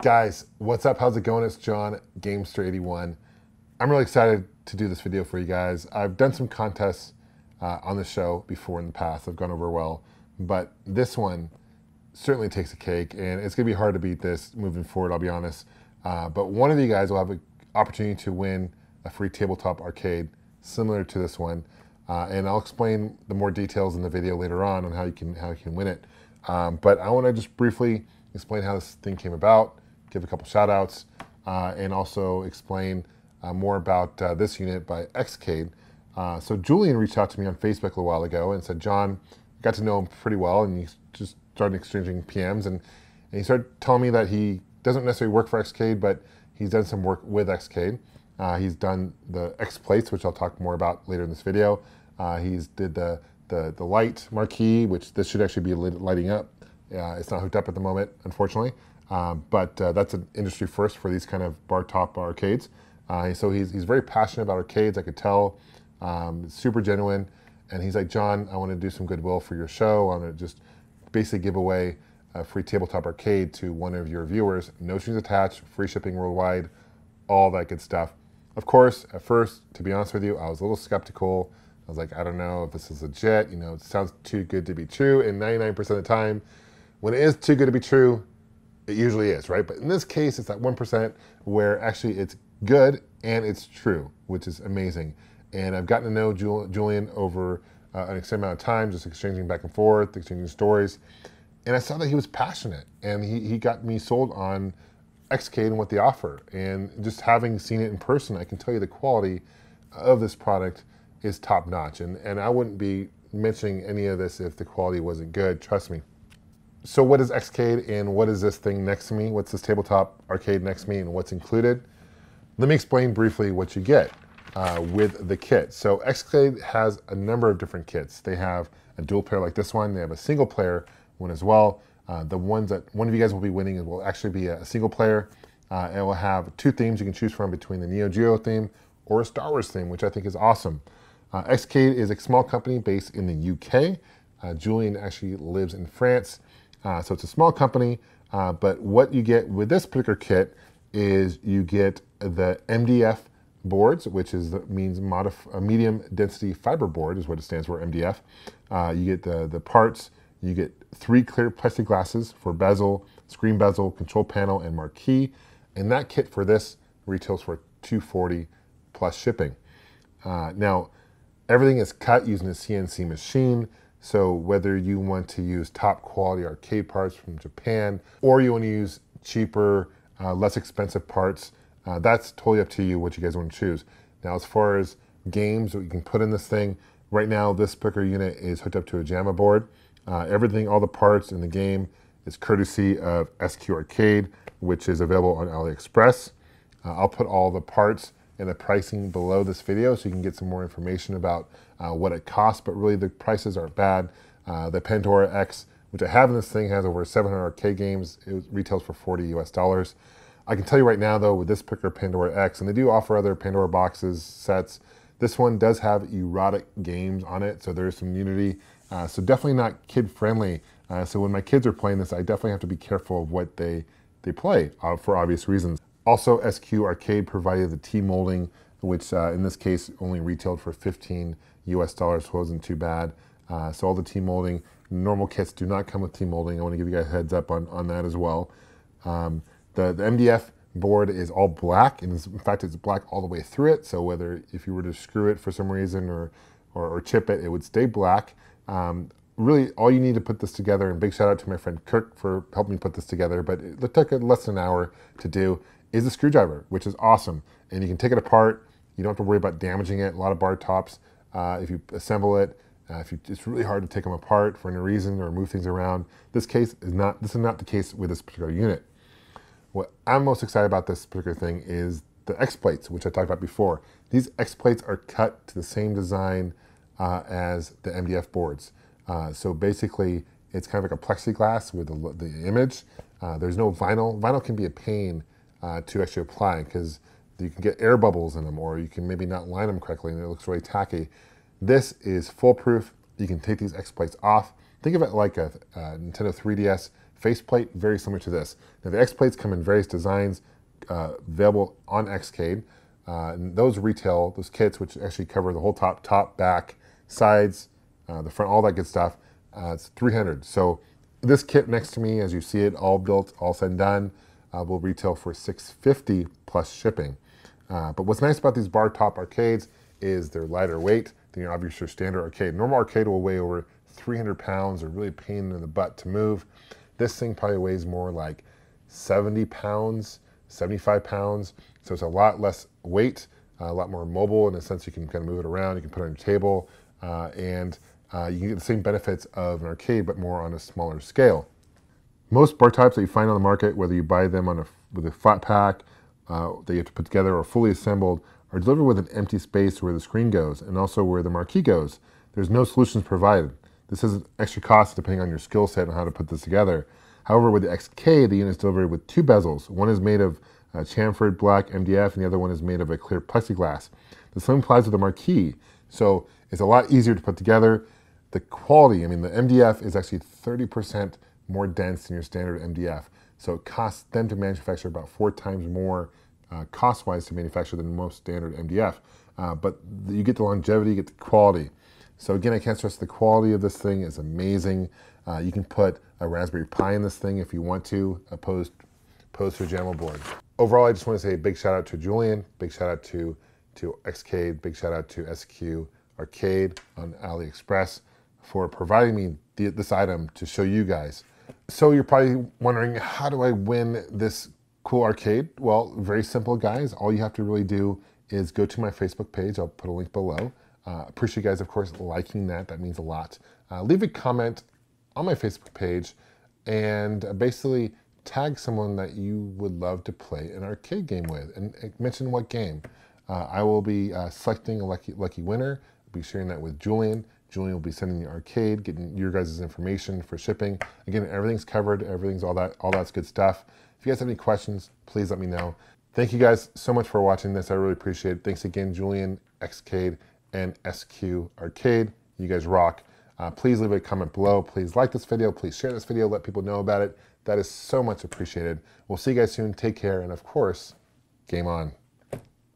Guys, what's up? How's it going? It's John, Gamester81. I'm really excited to do this video for you guys. I've done some contests on the show before in the past. They've gone over well, but this one certainly takes a cake, and it's going to be hard to beat this moving forward, I'll be honest. But one of you guys will have an opportunity to win a free tabletop arcade similar to this one, and I'll explain the more details in the video later on how you can win it. But I want to just briefly explain how this thing came about, give a couple shout outs, and also explain more about this unit by XCADE. So Julian reached out to me on Facebook a little while ago and said, John, I got to know him pretty well, and he just started exchanging PMs, and he started telling me that he doesn't necessarily work for XCADE, but he's done some work with XCADE. He's done the X plates, which I'll talk more about later in this video. He's did the light marquee, which this should actually be lighting up. It's not hooked up at the moment, unfortunately. But that's an industry first for these kind of bar top arcades. So he's very passionate about arcades, I could tell, super genuine. And he's like, John, I want to do some goodwill for your show. I want to just basically give away a free tabletop arcade to one of your viewers. No strings attached, free shipping worldwide, all that good stuff. Of course, at first, to be honest with you, I was a little skeptical. I was like, I don't know if this is legit. You know, it sounds too good to be true. And 99% of the time, when it is too good to be true, it usually is, right? But in this case, it's that 1% where actually it's good and it's true, which is amazing. And I've gotten to know Julian over an extended amount of time, just exchanging back and forth, exchanging stories. And I saw that he was passionate, and he got me sold on XCADE and what they offer. And just having seen it in person, I can tell you the quality of this product is top notch. And I wouldn't be mentioning any of this if the quality wasn't good, trust me. So what is XCADE and what is this thing next to me? What's this tabletop arcade next to me and what's included? Let me explain briefly what you get with the kit. So XCADE has a number of different kits. They have a dual player like this one. They have a single player one as well. The ones that one of you guys will be winning will actually be a single player. It will have two themes you can choose from between the Neo Geo theme or a Star Wars theme, which I think is awesome. XCADE is a small company based in the UK. Julian actually lives in France. So it's a small company, but what you get with this particular kit is you get the MDF boards, which means medium density fiber board is what it stands for, MDF. You get the parts, you get 3 clear plastic glasses for bezel, screen bezel, control panel, and marquee. And that kit for this retails for $240 plus shipping. Now, everything is cut using a CNC machine. So whether you want to use top quality arcade parts from Japan, or you want to use cheaper, less expensive parts, that's totally up to you what you guys want to choose. Now, as far as games that you can put in this thing, right now this particular unit is hooked up to a Jamma board. Everything, all the parts in the game is courtesy of SQ Arcade, which is available on AliExpress. I'll put all the parts and the pricing below this video so you can get some more information about what it costs, but really the prices aren't bad. The Pandora X, which I have in this thing, has over 700 arcade games. It retails for $40 US. I can tell you right now though, with this particular Pandora X, and they do offer other Pandora boxes, sets, this one does have erotic games on it, so there's some nudity. So definitely not kid friendly. So when my kids are playing this, I definitely have to be careful of what they play for obvious reasons. Also, SQ Arcade provided the T-molding, which in this case only retailed for $15 US, so it wasn't too bad. So all the T-molding, normal kits do not come with T-molding. I want to give you guys a heads up on that as well. The MDF board is all black, and in fact it's black all the way through it, so if you were to screw it for some reason or chip it, it would stay black. Really, all you need to put this together, and big shout out to my friend Kirk for helping me put this together, but it took less than an hour to do, is a screwdriver, which is awesome. And you can take it apart. You don't have to worry about damaging it. A lot of bar tops, if you assemble it, it's really hard to take them apart for any reason or move things around. This is not the case with this particular unit. What I'm most excited about this particular thing is the X plates, which I talked about before. These X plates are cut to the same design as the MDF boards. So basically, it's kind of like a plexiglass with the image. There's no vinyl. Vinyl can be a pain to actually apply because you can get air bubbles in them, or you can maybe not line them correctly and it looks really tacky. This is foolproof. You can take these X plates off. Think of it like a Nintendo 3DS Faceplate, very similar to this. Now the X plates come in various designs, available on XCADE. And those retail, those kits, which actually cover the whole top, back, sides, the front, all that good stuff. It's $300. So this kit next to me, as you see it, all built, all said and done, will retail for $650 plus shipping. But what's nice about these bar top arcades is they're lighter weight than your obviously standard arcade. Normal arcade will weigh over 300 pounds, or really a pain in the butt to move. This thing probably weighs more like 70 pounds, 75 pounds. So it's a lot less weight, a lot more mobile in the sense you can kind of move it around, you can put it on your table, and you can get the same benefits of an arcade, but more on a smaller scale. Most bar types that you find on the market, whether you buy them with a flat pack that you have to put together or fully assembled, are delivered with an empty space where the screen goes and also where the marquee goes. There's no solutions provided. This is an extra cost depending on your skill set and how to put this together. However, with the XCADE, the unit is delivered with two bezels. One is made of chamfered black MDF, and the other one is made of a clear plexiglass. The same applies with the marquee, so it's a lot easier to put together. The quality, I mean, the MDF is actually 30% more dense than your standard MDF, so it costs them to manufacture about 4 times more cost-wise to manufacture than most standard MDF. But you get the longevity, you get the quality. So again, I can't stress the quality of this thing is amazing. You can put a Raspberry Pi in this thing if you want to, opposed to a Jamma board. Overall, I just want to say a big shout out to Julian, big shout out to XCADE, big shout out to SQ Arcade on AliExpress for providing me this item to show you guys. So you're probably wondering, how do I win this cool arcade? Well, very simple, guys. All you have to really do is go to my Facebook page. I'll put a link below. Appreciate you guys, of course, liking that. That means a lot. Leave a comment on my Facebook page and basically tag someone that you would love to play an arcade game with and mention what game. I will be selecting a lucky winner. I'll be sharing that with Julian. Julian will be sending the arcade, getting your guys' information for shipping. Again, everything's covered, everything's all that's good stuff. If you guys have any questions, please let me know. Thank you guys so much for watching this. I really appreciate it. Thanks again, Julian, XCADE, and SQ Arcade. You guys rock. Please leave a comment below. Please like this video. Please share this video. Let people know about it. That is so much appreciated. We'll see you guys soon. Take care. And of course, game on.